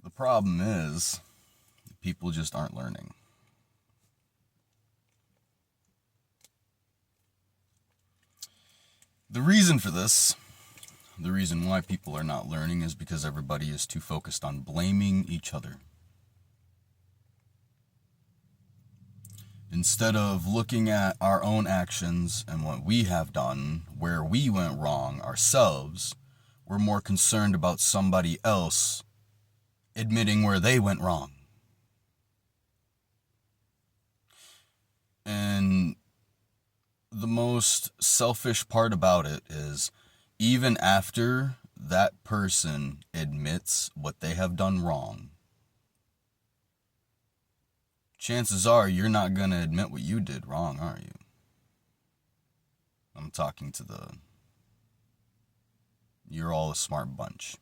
The problem is, people just aren't learning. The reason for this, the reason why people are not learning is because everybody is too focused on blaming each other. Instead of looking at our own actions and what we have done, where we went wrong ourselves, we're more concerned about somebody else admitting where they went wrong. And the most selfish part about it is, even after that person admits what they have done wrong, chances are you're not going to admit what you did wrong, are you? I'm talking to you're all a smart bunch.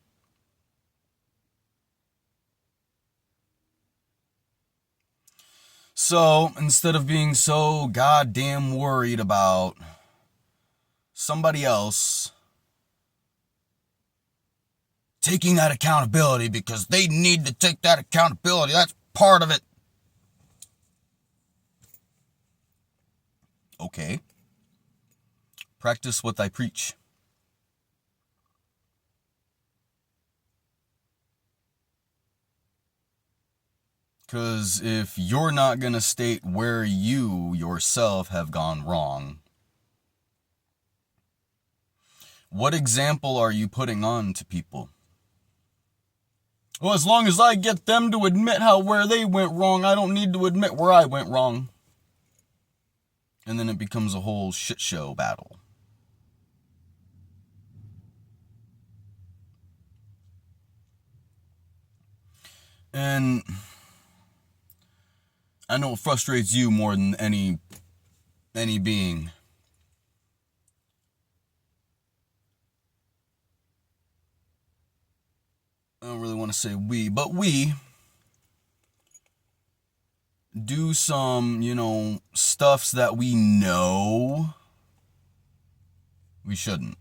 So, instead of being so goddamn worried about somebody else taking that accountability because they need to take that accountability, that's part of it. Okay. Practice what I preach. Because if you're not going to state where you yourself have gone wrong, what example are you putting on to people? Well, as long as I get them to admit where they went wrong, I don't need to admit where I went wrong. And then it becomes a whole shit show battle. And I know it frustrates you more than any being. I don't really want to say we, but we do some, stuffs that we know we shouldn't.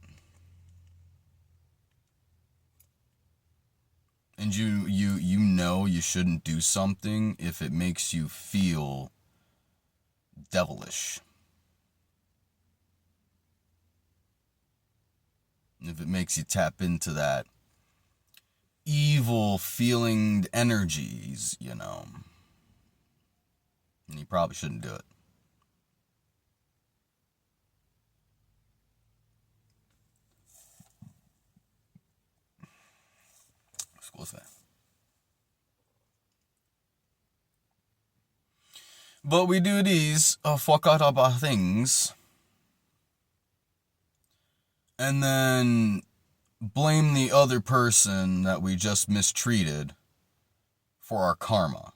And you know you shouldn't do something if it makes you feel devilish. If it makes you tap into that evil feeling energies, and you probably shouldn't do it. What's that? But we do these fuck out about things and then blame the other person that we just mistreated for our karma.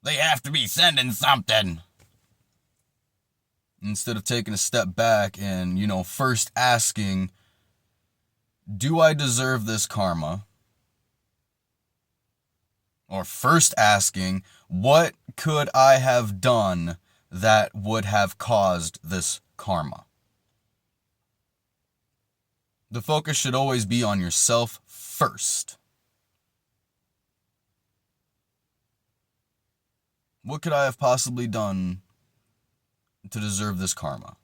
They have to be sending something. Instead of taking a step back and, first asking, do I deserve this karma? Or first asking, what could I have done that would have caused this karma? The focus should always be on yourself first. What could I have possibly done to deserve this karma?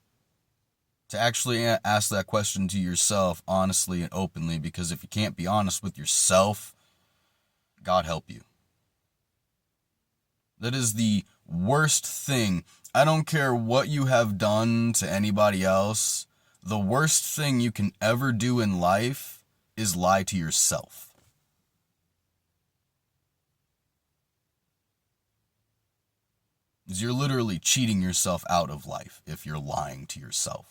To actually ask that question to yourself honestly and openly, because if you can't be honest with yourself, God help you. That is the worst thing. I don't care what you have done to anybody else. The worst thing you can ever do in life is lie to yourself. Because you're literally cheating yourself out of life if you're lying to yourself.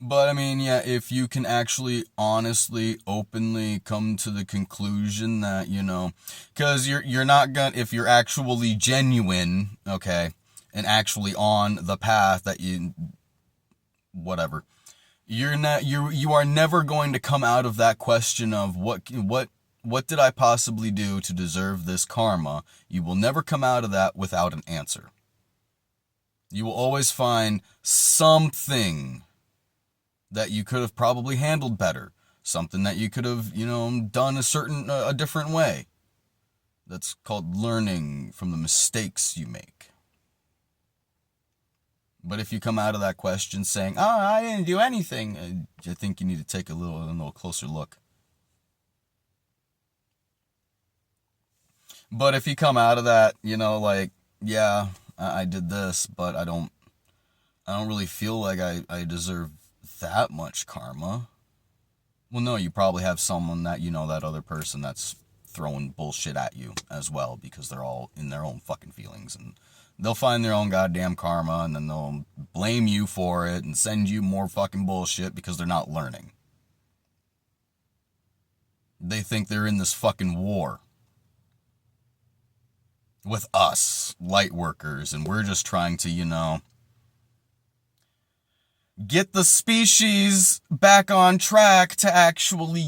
But if you can actually honestly, openly come to the conclusion that, because you're not gonna, if you're actually genuine, okay, and actually on the path that whatever, you are never going to come out of that question of what did I possibly do to deserve this karma? You will never come out of that without an answer. You will always find something that you could have probably handled better. Something that you could have, done a different way. That's called learning from the mistakes you make. But if you come out of that question saying, "Oh, I didn't do anything," I think you need to take a little closer look. But if you come out of that, yeah, I did this, but I don't really feel like I deserve that much karma. Well, no, you probably have someone that, that other person that's throwing bullshit at you as well, because they're all in their own fucking feelings, and they'll find their own goddamn karma, and then they'll blame you for it and send you more fucking bullshit because they're not learning. They think they're in this fucking war with us, light workers, and we're just trying to, get the species back on track to actually,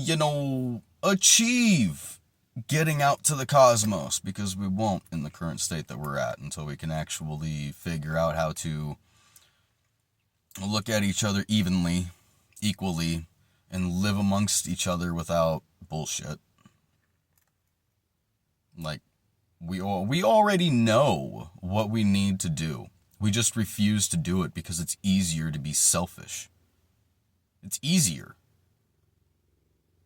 achieve getting out to the cosmos, because we won't in the current state that we're at until we can actually figure out how to look at each other equally, and live amongst each other without bullshit. Like, we already know what we need to do. We just refuse to do it because it's easier to be selfish. It's easier.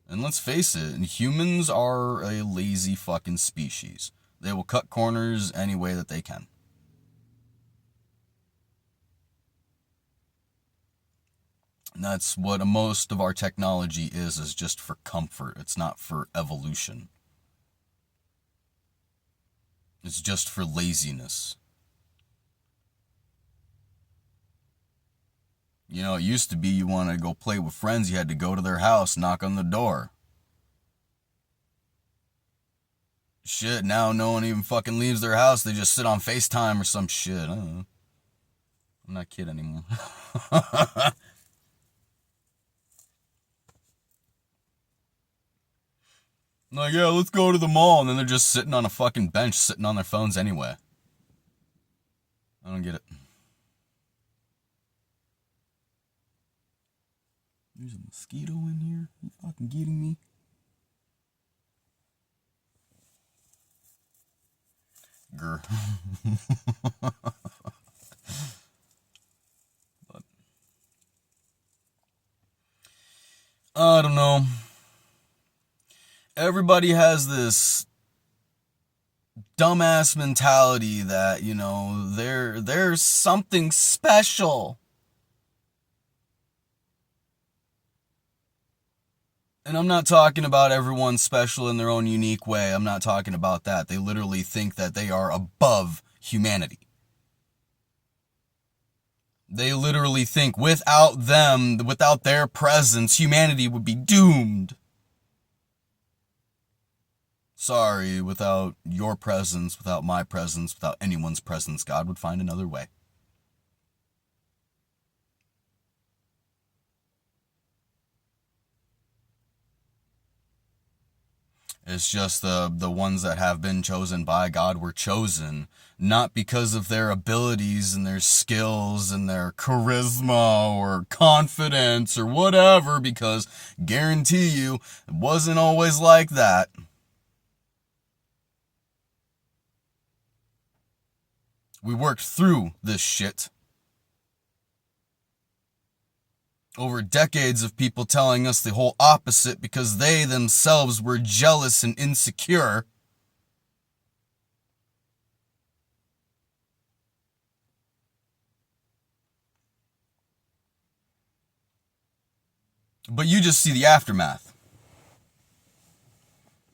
And let's face it, humans are a lazy fucking species. They will cut corners any way that they can. And that's what most of our technology is just for comfort. It's not for evolution. It's just for laziness. It used to be you want to go play with friends, you had to go to their house, knock on the door. Shit, now no one even fucking leaves their house. They just sit on FaceTime or some shit. I don't know. I'm not a kid anymore. Like, yeah, let's go to the mall. And then they're just sitting on a fucking bench, sitting on their phones anyway. I don't get it. There's a mosquito in here. Are you fucking kidding me? Grr. But, I don't know. Everybody has this dumbass mentality that, they're something special. And I'm not talking about everyone special in their own unique way. I'm not talking about that. They literally think that they are above humanity. They literally think without them, without their presence, humanity would be doomed. Sorry, without your presence, without my presence, without anyone's presence, God would find another way. It's just the ones that have been chosen by God were chosen, not because of their abilities and their skills and their charisma or confidence or whatever, because guarantee you, it wasn't always like that. We worked through this shit. Over decades of people telling us the whole opposite because they themselves were jealous and insecure. But you just see the aftermath.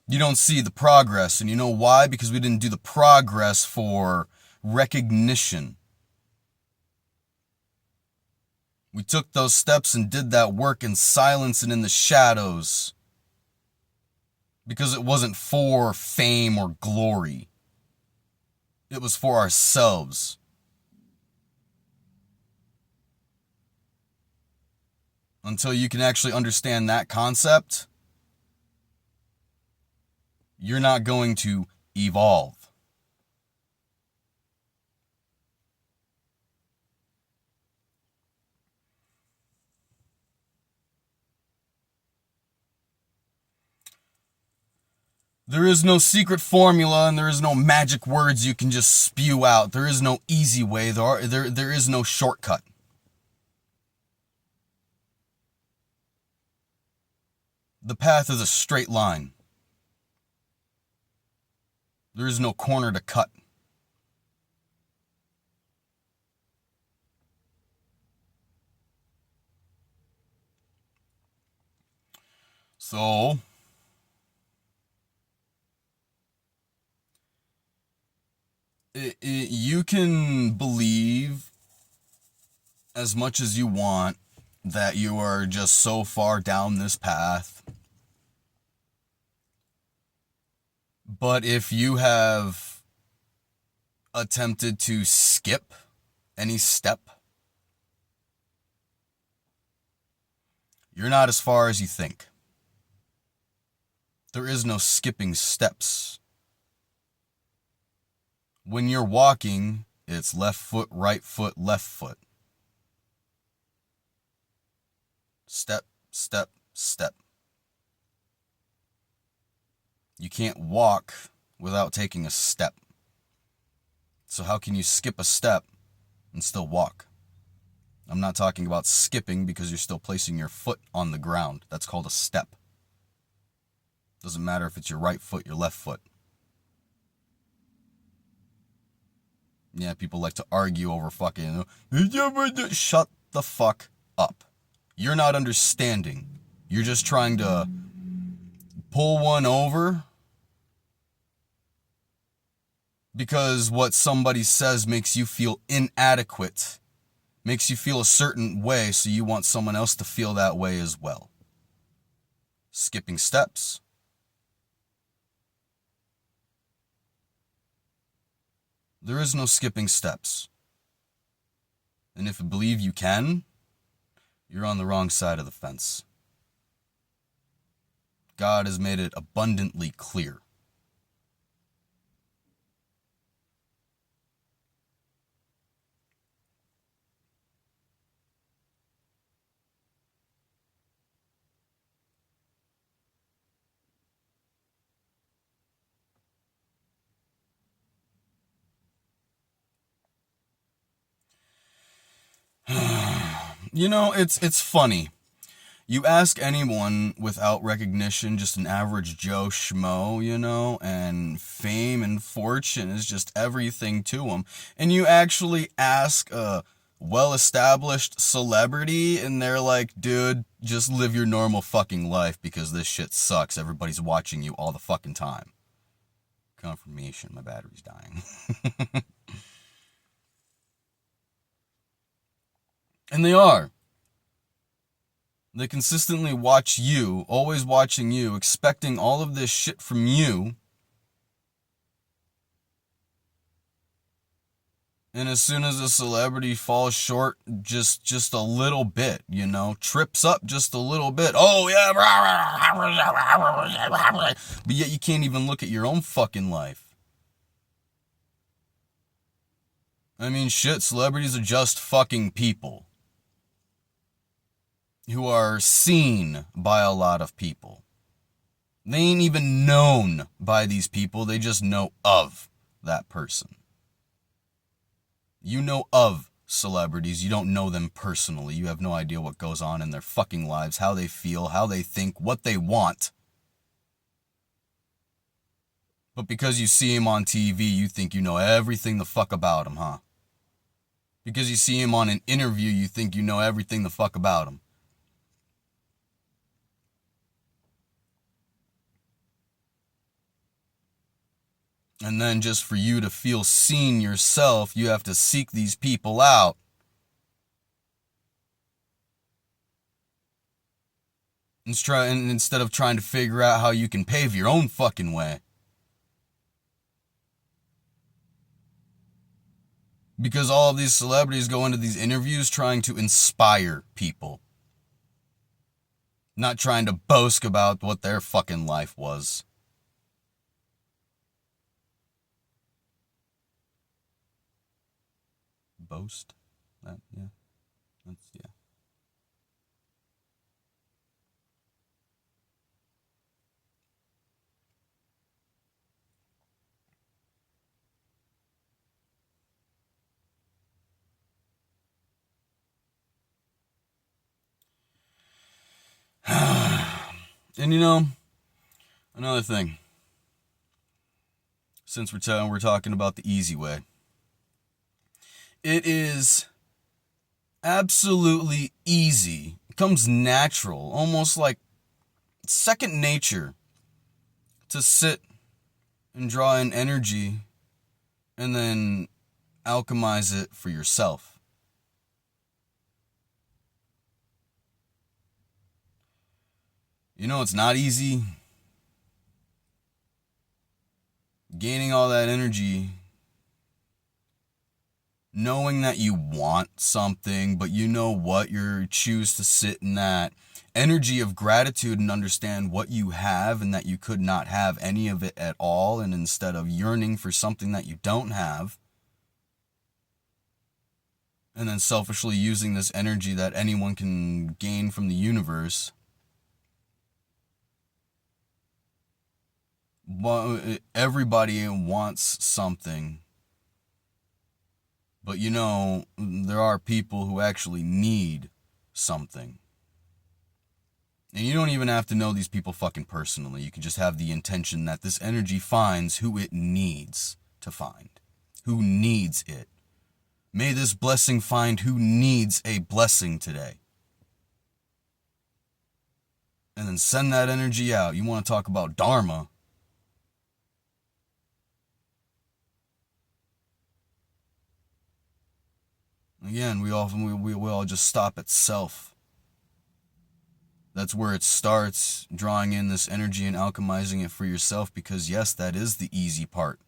You don't see the progress. And you know why? Because we didn't do the progress for recognition. We took those steps and did that work in silence and in the shadows. Because it wasn't for fame or glory. It was for ourselves. Until you can actually understand that concept, you're not going to evolve. There is no secret formula and there is no magic words you can just spew out. There is no easy way. There is no shortcut. The path is a straight line. There is no corner to cut. So, you can believe as much as you want that you are just so far down this path. But if you have attempted to skip any step, you're not as far as you think. There is no skipping steps. When you're walking, it's left foot, right foot, left foot. Step, step, step. You can't walk without taking a step. So how can you skip a step and still walk? I'm not talking about skipping because you're still placing your foot on the ground. That's called a step. Doesn't matter if it's your right foot, your left foot. Yeah, people like to argue over fucking... Shut the fuck up. You're not understanding. You're just trying to pull one over because what somebody says makes you feel inadequate, makes you feel a certain way, so you want someone else to feel that way as well. Skipping steps. There is no skipping steps. And if you believe you can, you're on the wrong side of the fence. God has made it abundantly clear. You know, it's funny. You ask anyone without recognition, just an average Joe Schmo, you know, and fame and fortune is just everything to them. And you actually ask a well-established celebrity, and they're like, dude, just live your normal fucking life because this shit sucks. Everybody's watching you all the fucking time. Confirmation, my battery's dying. And they are. They consistently watch you, always watching you, expecting all of this shit from you. And as soon as a celebrity falls short just a little bit, you know, trips up just a little bit, oh yeah, but yet you can't even look at your own fucking life. I mean, shit, celebrities are just fucking people who are seen by a lot of people. They ain't even known by these people, they just know of that person. You know of celebrities, you don't know them personally. You have no idea what goes on in their fucking lives, how they feel, how they think, what they want. But because you see him on TV, you think you know everything the fuck about him, huh? Because you see him on an interview, you think you know everything the fuck about him. And then just for you to feel seen yourself, you have to seek these people out. Instead of trying to figure out how you can pave your own fucking way. Because all of these celebrities go into these interviews trying to inspire people. Not trying to boast about what their fucking life was. Boast? That, yeah. That's, yeah. And another thing, since we're talking about the easy way, it is absolutely easy. It comes natural, almost like second nature, to sit and draw in energy and then alchemize it for yourself. It's not easy. Gaining all that energy, knowing that you want something, but you know what, you choose to sit in that energy of gratitude and understand what you have and that you could not have any of it at all. And instead of yearning for something that you don't have, and then selfishly using this energy that anyone can gain from the universe, everybody wants something. But there are people who actually need something. And you don't even have to know these people fucking personally. You can just have the intention that this energy finds who it needs to find. Who needs it. May this blessing find who needs a blessing today. And then send that energy out. You want to talk about Dharma. Again, we all just stop at self. That's where it starts, drawing in this energy and alchemizing it for yourself, because yes, that is the easy part.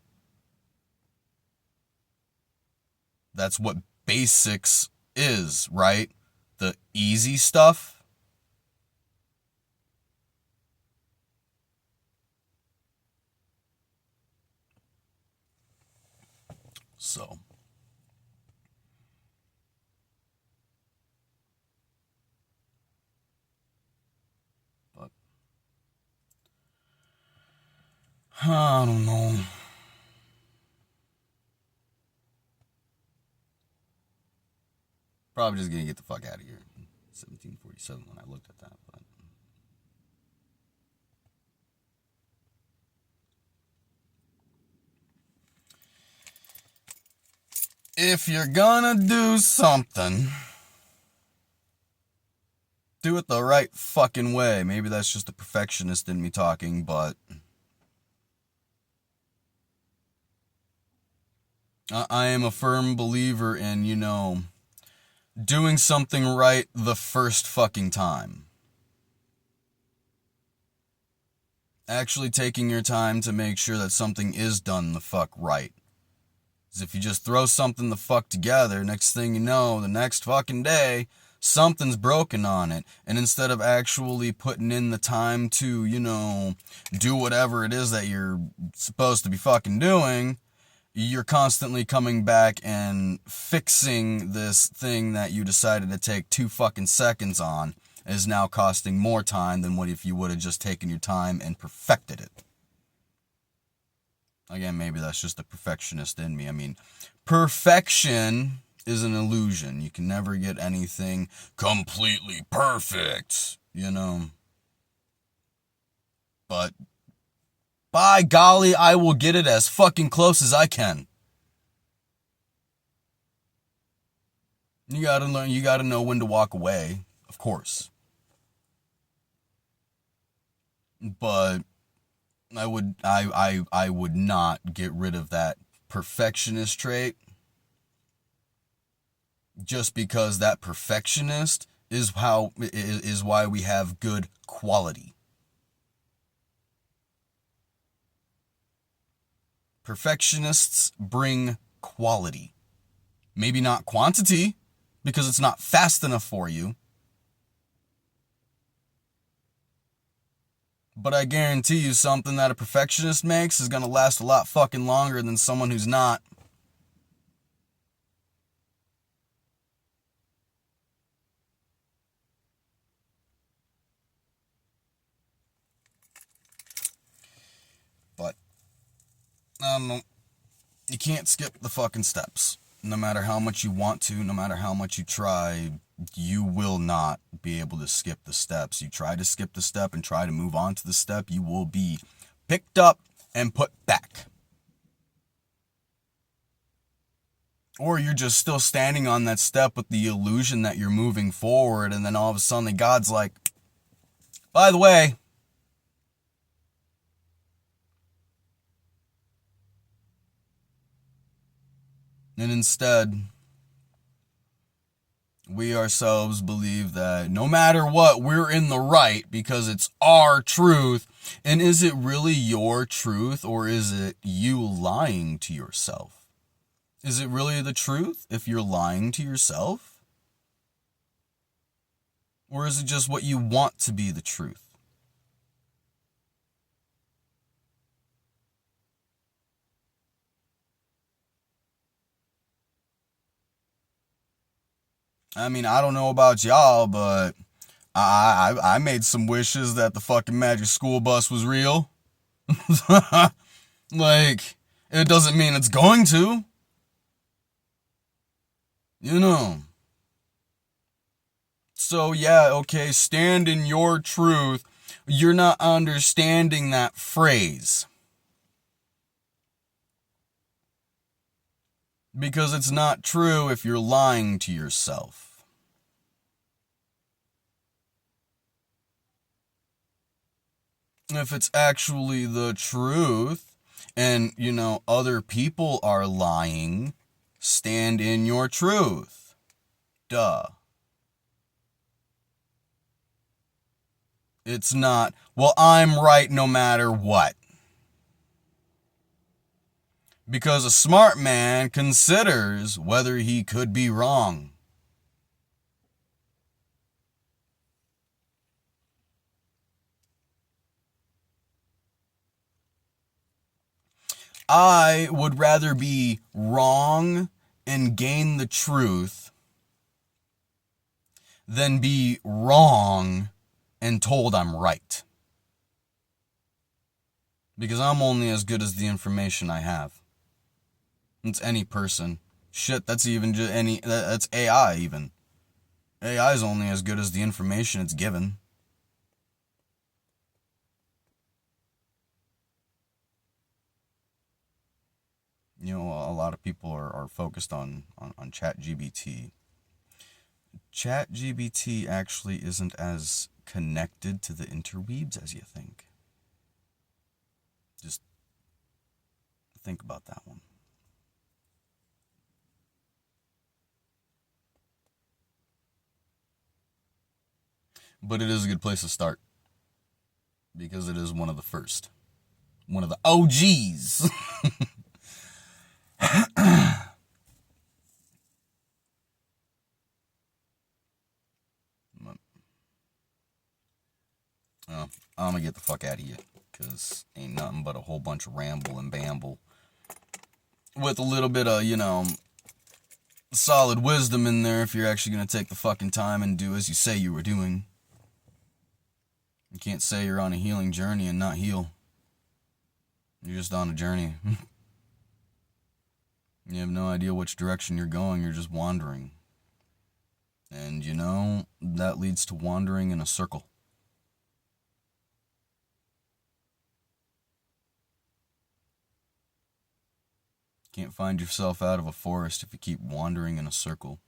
That's what basics is, right? The easy stuff. So. But. I don't know. Probably just gonna get the fuck out of here. 1747 when I looked at that. But if you're gonna do something, do it the right fucking way. Maybe that's just the perfectionist in me talking, but I am a firm believer in, doing something right the first fucking time. Actually taking your time to make sure that something is done the fuck right. Because if you just throw something the fuck together, next thing you know, the next fucking day, something's broken on it. And instead of actually putting in the time to, do whatever it is that you're supposed to be fucking doing, you're constantly coming back and fixing this thing that you decided to take 2 fucking seconds on is now costing more time than what if you would have just taken your time and perfected it. Again, maybe that's just the perfectionist in me. I mean, perfection is an illusion. You can never get anything completely perfect, But by golly, I will get it as fucking close as I can. You gotta learn, you gotta know when to walk away, of course. But I would not get rid of that perfectionist trait just because that perfectionist is why we have good quality. Perfectionists bring quality. Maybe not quantity, because it's not fast enough for you. But I guarantee you something that a perfectionist makes is going to last a lot fucking longer than someone who's not. But, I don't know. You can't skip the fucking steps. No matter how much you want to, no matter how much you try, you will not be able to skip the steps. You try to skip the step and try to move on to the step, you will be picked up and put back. Or you're just still standing on that step with the illusion that you're moving forward, and then all of a sudden God's like, by the way, and instead, we ourselves believe that no matter what, we're in the right because it's our truth. And is it really your truth, or is it you lying to yourself? Is it really the truth if you're lying to yourself? Or is it just what you want to be the truth? I mean, I don't know about y'all, but I made some wishes that the fucking magic school bus was real. Like, it doesn't mean it's going to. You know. So, yeah, okay, stand in your truth. You're not understanding that phrase. Because it's not true if you're lying to yourself. If it's actually the truth, and, other people are lying, stand in your truth. Duh. It's not, well, I'm right no matter what. Because a smart man considers whether he could be wrong. I would rather be wrong and gain the truth than be wrong and told I'm right. Because I'm only as good as the information I have. It's any person. Shit, that's even just that's AI even. AI is only as good as the information it's given. A lot of people are focused on ChatGPT. ChatGPT actually isn't as connected to the interweebs as you think. Just think about that one. But it is a good place to start. Because it is one of the first. One of the OGs. I'm gonna get the fuck out of here. Because ain't nothing but a whole bunch of ramble and bamble. With a little bit of, solid wisdom in there if you're actually gonna take the fucking time and do as you say you were doing. You can't say you're on a healing journey and not heal. You're just on a journey. You have no idea which direction you're going, you're just wandering. And that leads to wandering in a circle. Can't find yourself out of a forest if you keep wandering in a circle.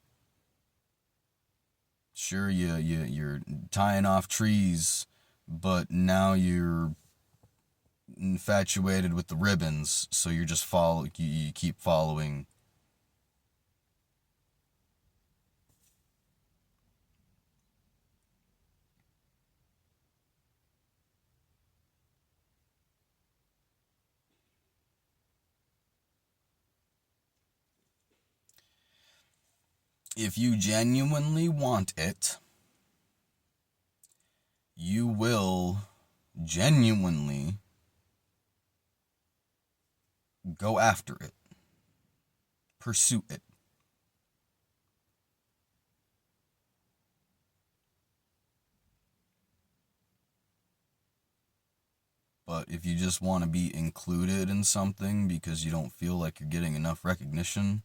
Sure, you're tying off trees, but now you're infatuated with the ribbons, so you're just you keep following. If you genuinely want it, you will genuinely go after it. Pursue it. But if you just want to be included in something because you don't feel like you're getting enough recognition,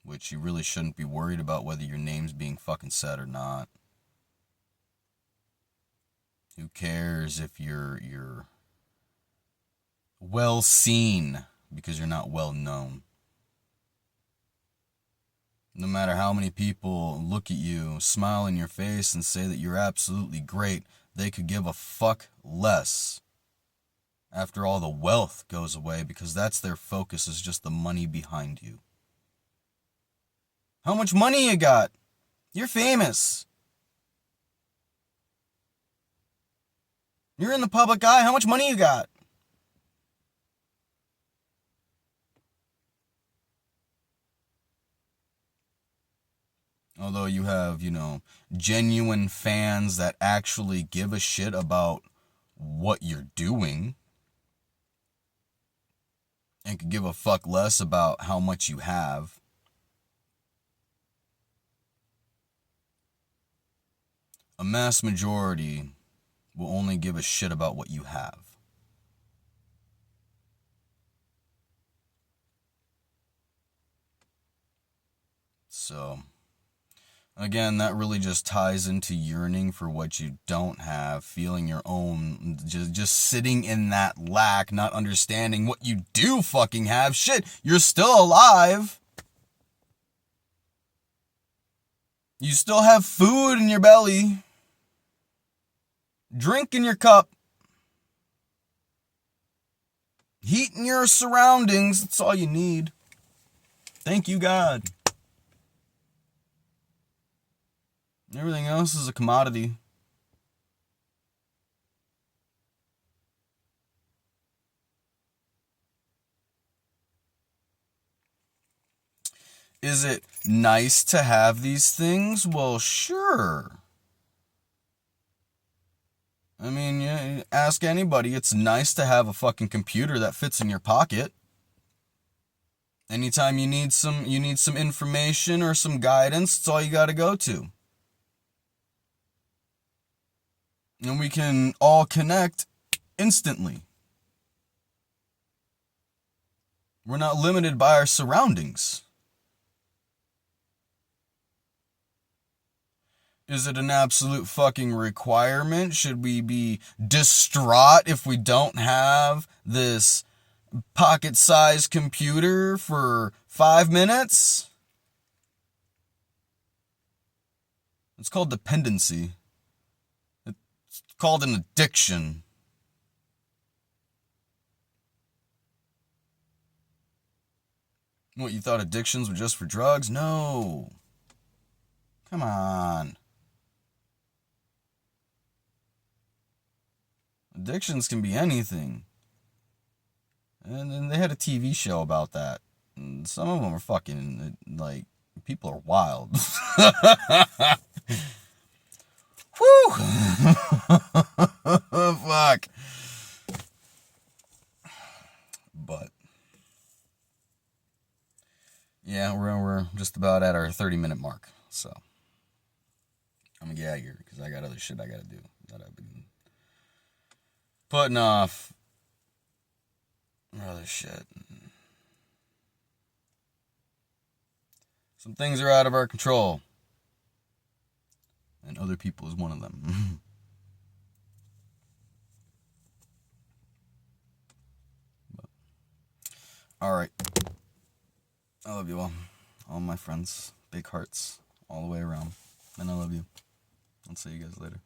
which you really shouldn't be worried about whether your name's being fucking said or not. Who cares if you're well seen because you're not well known? No matter how many people look at you, smile in your face, and say that you're absolutely great, they could give a fuck less after all the wealth goes away, because that's their focus, is just the money behind you. How much money you got? You're famous. You're in the public eye. How much money you got? Although you have, genuine fans that actually give a shit about what you're doing and could give a fuck less about how much you have. A mass majority will only give a shit about what you have. So, again, that really just ties into yearning for what you don't have, feeling your own, just sitting in that lack, not understanding what you do fucking have. Shit, you're still alive. You still have food in your belly, drink in your cup, heat in your surroundings. That's all you need. Thank you, God. Everything else is a commodity. Is it nice to have these things? Well, sure. I mean, yeah, ask anybody. It's nice to have a fucking computer that fits in your pocket. Anytime you need some information or some guidance, it's all you got to go to. And we can all connect instantly. We're not limited by our surroundings. Is it an absolute fucking requirement? Should we be distraught if we don't have this pocket-sized computer for 5 minutes? It's called dependency. It's called an addiction. What, you thought addictions were just for drugs? No. Come on. Addictions can be anything. And they had a TV show about that. And some of them are fucking, like, people are wild. Whew. Fuck. But, yeah, we're just about at our 30-minute mark. So, I'm gonna get out of here because I got other shit I gotta do that I've been putting off. Other shit. Some things are out of our control. And other people is one of them. Alright. I love you all my friends. Big hearts all the way around. And I love you. I'll see you guys later.